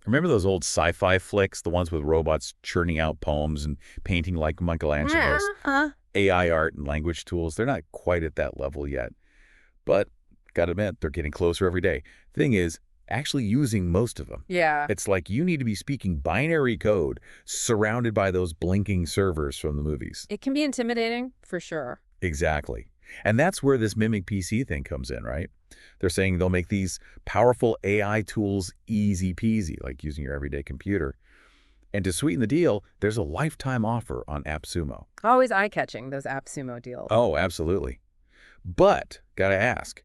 Remember those old sci-fi flicks, the ones with robots churning out poems and painting like Michelangelo's? Uh, AI art and language tools, they're not quite at that level yet. But gotta admit, they're getting closer every day. Thing is, actually using most of them. yeah. It's like you need to be speaking binary code surrounded by those blinking servers from the movies. It can be intimidating, for sure. Exactly. And that's where this MimicPC thing comes in, right? They're saying they'll make these powerful AI tools easy peasy, like using your everyday computer. And to sweeten the deal, there's a lifetime offer on AppSumo. Always eye-catching, those AppSumo deals. Oh, absolutely. But, gotta ask,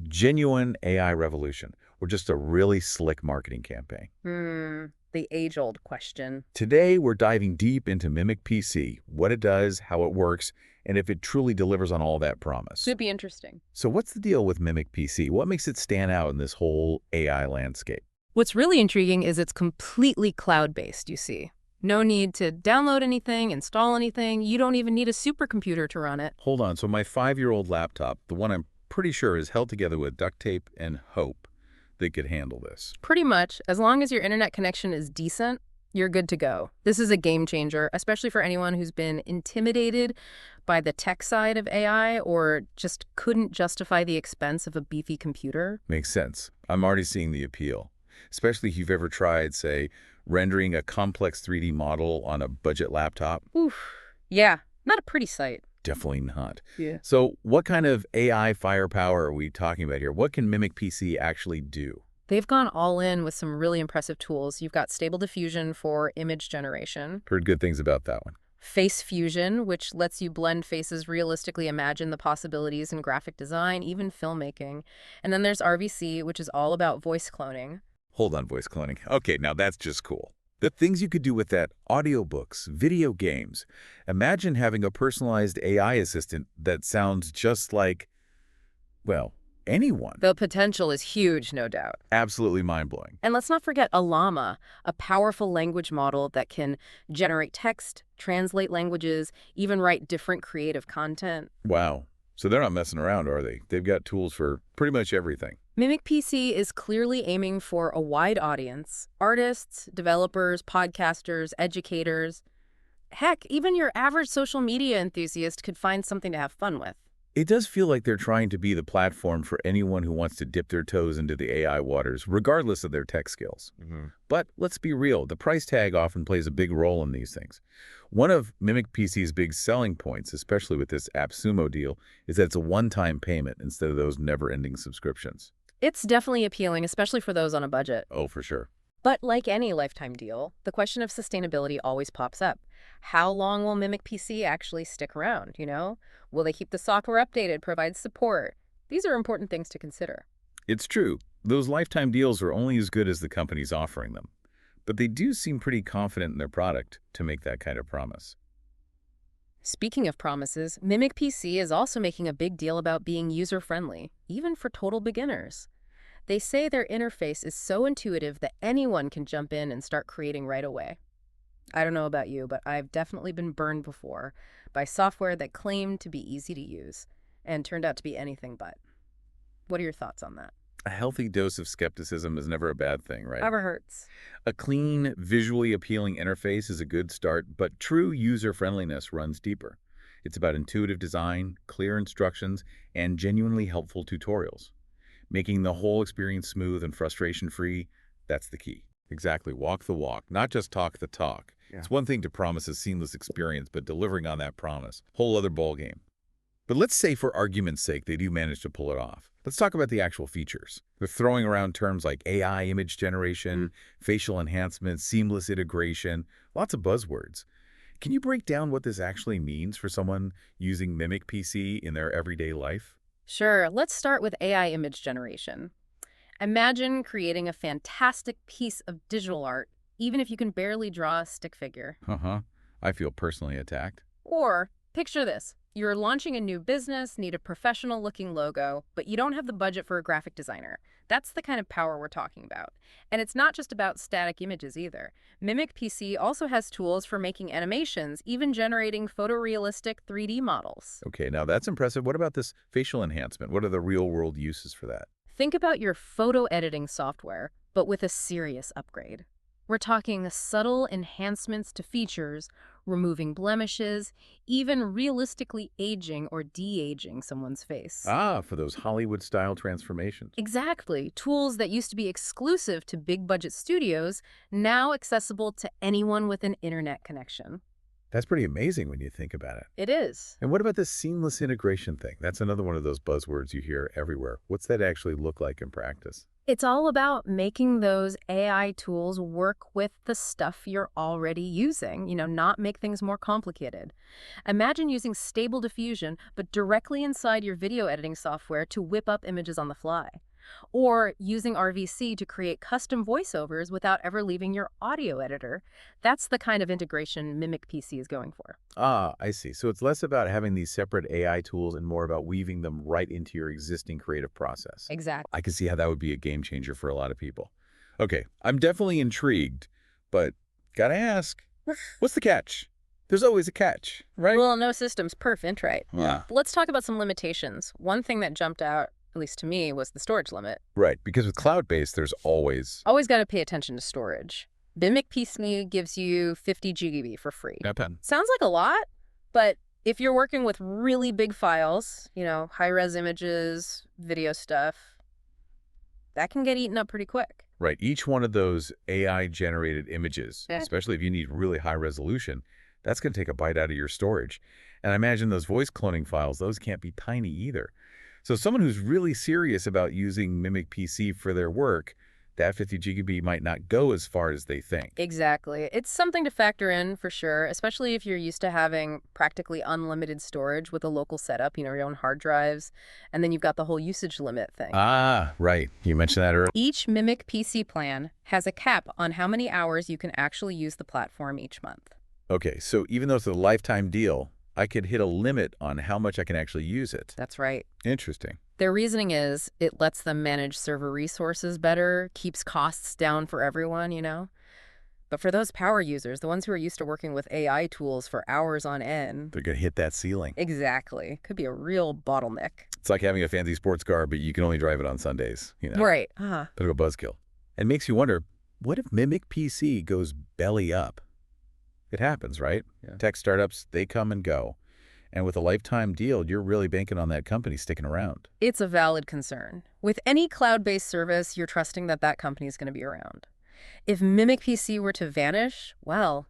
genuine AI revolution or just a really slick marketing campaign? The age-old question. Today, we're diving deep into MimicPC, what it does, how it works, and if it truly delivers on all that promise. Should be interesting. So what's the deal with MimicPC? What makes it stand out in this whole AI landscape? What's really intriguing is it's completely cloud-based, you see. No need to download anything, install anything. You don't even need a supercomputer to run it. Hold on, so my 5-year-old laptop, the one I'm pretty sure is held together with duct tape and hope they could handle this. Pretty much, as long as your internet connection is decent, you're good to go. This is a game changer, especially for anyone who's been intimidated by the tech side of AI or just couldn't justify the expense of a beefy computer. Makes sense. I'm already seeing the appeal, especially if you've ever tried, say, rendering a complex 3D model on a budget laptop. Oof. Yeah, not a pretty sight. Definitely not. Yeah. So what kind of AI firepower are we talking about here? What can MimicPC actually do? They've gone all in with some really impressive tools. You've got Stable Diffusion for image generation, Heard good things about that one. Face Fusion, which lets you blend faces realistically, imagine the possibilities in graphic design, even filmmaking. And then there's RVC, which is all about voice cloning. Hold on, voice cloning. Okay, now that's just cool. The things you could do with that, audiobooks, video games. Imagine having a personalized AI assistant that sounds just like, well, anyone. The potential is huge, no doubt. Absolutely mind-blowing. And let's not forget Llama, a powerful language model that can generate text, translate languages, even write different creative content. Wow. So they're not messing around, are they? They've got tools for pretty much everything. MimicPC is clearly aiming for a wide audience: artists, developers, podcasters, educators. Heck, even your average social media enthusiast could find something to have fun with. It does feel like they're trying to be the platform for anyone who wants to dip their toes into the AI waters, regardless of their tech skills. But let's be real, the price tag often plays a big role in these things. One of MimicPC's big selling points, especially with this AppSumo deal, is that it's a one-time payment instead of those never-ending subscriptions. It's definitely appealing, especially for those on a budget. Oh, for sure. But like any lifetime deal, the question of sustainability always pops up. How long will MimicPC actually stick around, you know? Will they keep the software updated, provide support? These are important things to consider. It's true. Those lifetime deals are only as good as the companies offering them. But they do seem pretty confident in their product to make that kind of promise. Speaking of promises, MimicPC is also making a big deal about being user-friendly, even for total beginners. They say their interface is so intuitive that anyone can jump in and start creating right away. I don't know about you, but I've definitely been burned before by software that claimed to be easy to use and turned out to be anything but. What are your thoughts on that? A healthy dose of skepticism is never a bad thing, right? Never hurts. A clean, visually appealing interface is a good start, but true user-friendliness runs deeper. It's about intuitive design, clear instructions, and genuinely helpful tutorials. Making the whole experience smooth and frustration-free, that's the key. Exactly. Walk the walk, not just talk the talk. Yeah. It's one thing to promise a seamless experience, but delivering on that promise, whole other ballgame. But let's say for argument's sake they do manage to pull it off. Let's talk about the actual features. They're throwing around terms like AI image generation, facial enhancement, seamless integration, lots of buzzwords. Can you break down what this actually means for someone using MimicPC in their everyday life? Sure, let's start with AI image generation. Imagine creating a fantastic piece of digital art, even if you can barely draw a stick figure. I feel personally attacked. Or picture this. You're launching a new business, need a professional-looking logo, but you don't have the budget for a graphic designer. That's the kind of power we're talking about. And it's not just about static images either. MimicPC also has tools for making animations, even generating photorealistic 3D models. Okay, now that's impressive. What about this facial enhancement? What are the real-world uses for that? Think about your photo editing software, but with a serious upgrade. We're talking subtle enhancements to features, removing blemishes, even realistically aging or de-aging someone's face. Ah, for those Hollywood-style transformations. Exactly. Tools that used to be exclusive to big-budget studios, now accessible to anyone with an internet connection. That's pretty amazing when you think about it. It is. And what about this seamless integration thing? That's another one of those buzzwords you hear everywhere. What's that actually look like in practice? It's all about making those AI tools work with the stuff you're already using, not make things more complicated. Imagine using stable diffusion, but directly inside your video editing software to whip up images on the fly. Or using RVC to create custom voiceovers without ever leaving your audio editor. That's the kind of integration MimicPC is going for. Ah, I see. So it's less about having these separate AI tools and more about weaving them right into your existing creative process. Exactly. I can see how that would be a game changer for a lot of people. Okay, I'm definitely intrigued, but gotta ask, what's the catch? There's always a catch, right? Well, no system's perfect, right? Yeah. Let's talk about some limitations. One thing that jumped out, at least to me, was the storage limit. Right, because with cloud-based, there's always... Always got to pay attention to storage. MimicPC gives you 50 GB for free. Sounds like a lot, but if you're working with really big files, high-res images, video stuff, that can get eaten up pretty quick. Right, each one of those AI-generated images, Yeah. especially if you need really high resolution, that's going to take a bite out of your storage. And I imagine those voice cloning files, those can't be tiny either. So someone who's really serious about using MimicPC for their work, that 50 GB might not go as far as they think. Exactly. It's something to factor in for sure, especially if you're used to having practically unlimited storage with a local setup, your own hard drives, and then you've got the whole usage limit thing. Ah, right. You mentioned that earlier. Each MimicPC plan has a cap on how many hours you can actually use the platform each month. Okay, so even though it's a lifetime deal, I could hit a limit on how much I can actually use it. That's right. Interesting. Their reasoning is it lets them manage server resources better, keeps costs down for everyone. But for those power users, the ones who are used to working with AI tools for hours on end... They're going to hit that ceiling. Exactly. Could be a real bottleneck. It's like having a fancy sports car, but you can only drive it on Sundays. Right. Bit of a buzzkill. And makes you wonder, what if MimicPC goes belly up? It happens, right? Yeah. Tech startups, they come and go. And with a lifetime deal, you're really banking on that company sticking around. It's a valid concern. With any cloud-based service, you're trusting that that company is going to be around. If MimicPC were to vanish, well,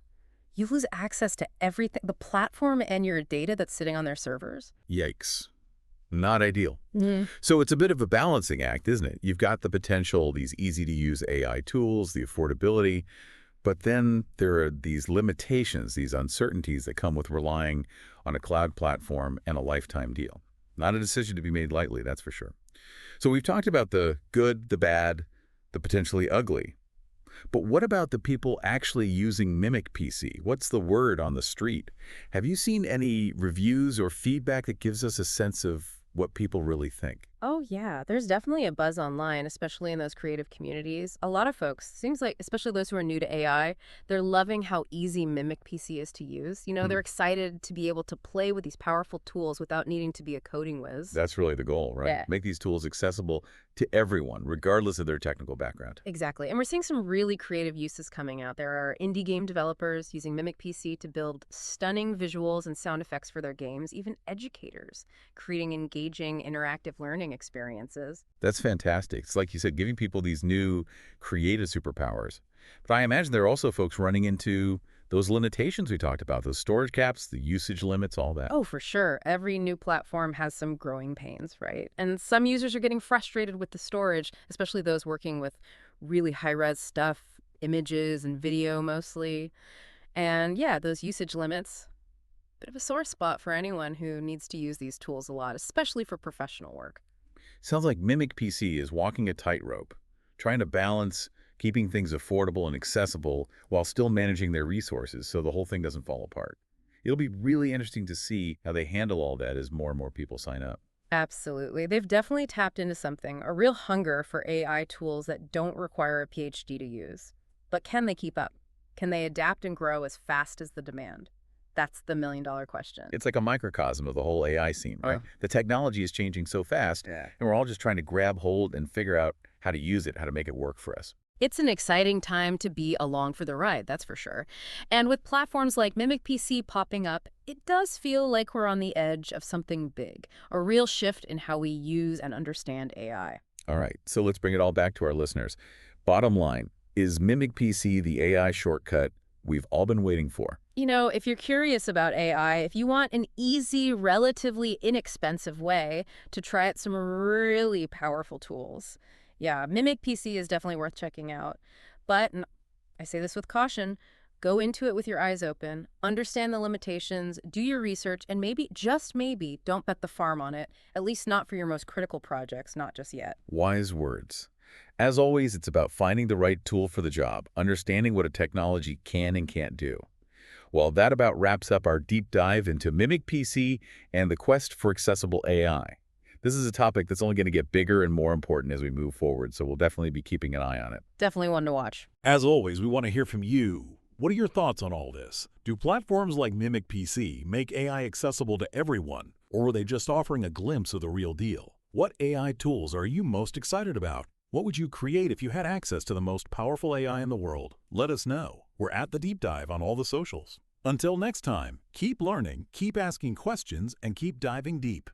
you lose access to everything, the platform and your data that's sitting on their servers. Yikes. Not ideal. So it's a bit of a balancing act, isn't it? You've got the potential, these easy-to-use AI tools, the affordability, but then there are these limitations, these uncertainties that come with relying on a cloud platform and a lifetime deal. Not a decision to be made lightly, that's for sure. So we've talked about the good, the bad, the potentially ugly. But what about the people actually using MimicPC? What's the word on the street? Have you seen any reviews or feedback that gives us a sense of what people really think? Oh, yeah. There's definitely a buzz online, especially in those creative communities. A lot of folks, seems like, especially those who are new to AI, they're loving how easy MimicPC is to use. They're excited to be able to play with these powerful tools without needing to be a coding whiz. That's really the goal, right? Yeah. Make these tools accessible to everyone, regardless of their technical background. Exactly. And we're seeing some really creative uses coming out. There are indie game developers using MimicPC to build stunning visuals and sound effects for their games, even educators creating engaging, interactive learning experiences. That's fantastic. It's like you said, giving people these new creative superpowers. But I imagine there are also folks running into those limitations we talked about, those storage caps, the usage limits, all that. Oh, for sure. Every new platform has some growing pains, right? And some users are getting frustrated with the storage, especially those working with really high-res stuff, images and video mostly. And yeah, those usage limits, bit of a sore spot for anyone who needs to use these tools a lot, especially for professional work. Sounds like MimicPC is walking a tightrope, trying to balance keeping things affordable and accessible while still managing their resources so the whole thing doesn't fall apart. It'll be really interesting to see how they handle all that as more and more people sign up. Absolutely. They've definitely tapped into something, a real hunger for AI tools that don't require a PhD to use. But can they keep up? Can they adapt and grow as fast as the demand? That's the million-dollar question. It's like a microcosm of the whole AI scene, right? Oh. The technology is changing so fast, and we're all just trying to grab hold and figure out how to use it, how to make it work for us. It's an exciting time to be along for the ride, that's for sure. And with platforms like MimicPC popping up, it does feel like we're on the edge of something big, a real shift in how we use and understand AI. All right, so let's bring it all back to our listeners. Bottom line, is MimicPC the AI shortcut we've all been waiting for? If you're curious about AI, if you want an easy, relatively inexpensive way to try out some really powerful tools, yeah, Mimic PC is definitely worth checking out. But, and I say this with caution, go into it with your eyes open, understand the limitations, do your research, and maybe, just maybe, don't bet the farm on it, at least not for your most critical projects, not just yet. Wise words. As always, it's about finding the right tool for the job, understanding what a technology can and can't do. Well, that about wraps up our deep dive into Mimic PC and the quest for accessible AI. This is a topic that's only going to get bigger and more important as we move forward, so we'll definitely be keeping an eye on it. Definitely one to watch. As always, we want to hear from you. What are your thoughts on all this? Do platforms like MimicPC make AI accessible to everyone, or are they just offering a glimpse of the real deal? What AI tools are you most excited about? What would you create if you had access to the most powerful AI in the world? Let us know. We're at The Deep Dive on all the socials. Until next time, keep learning, keep asking questions, and keep diving deep.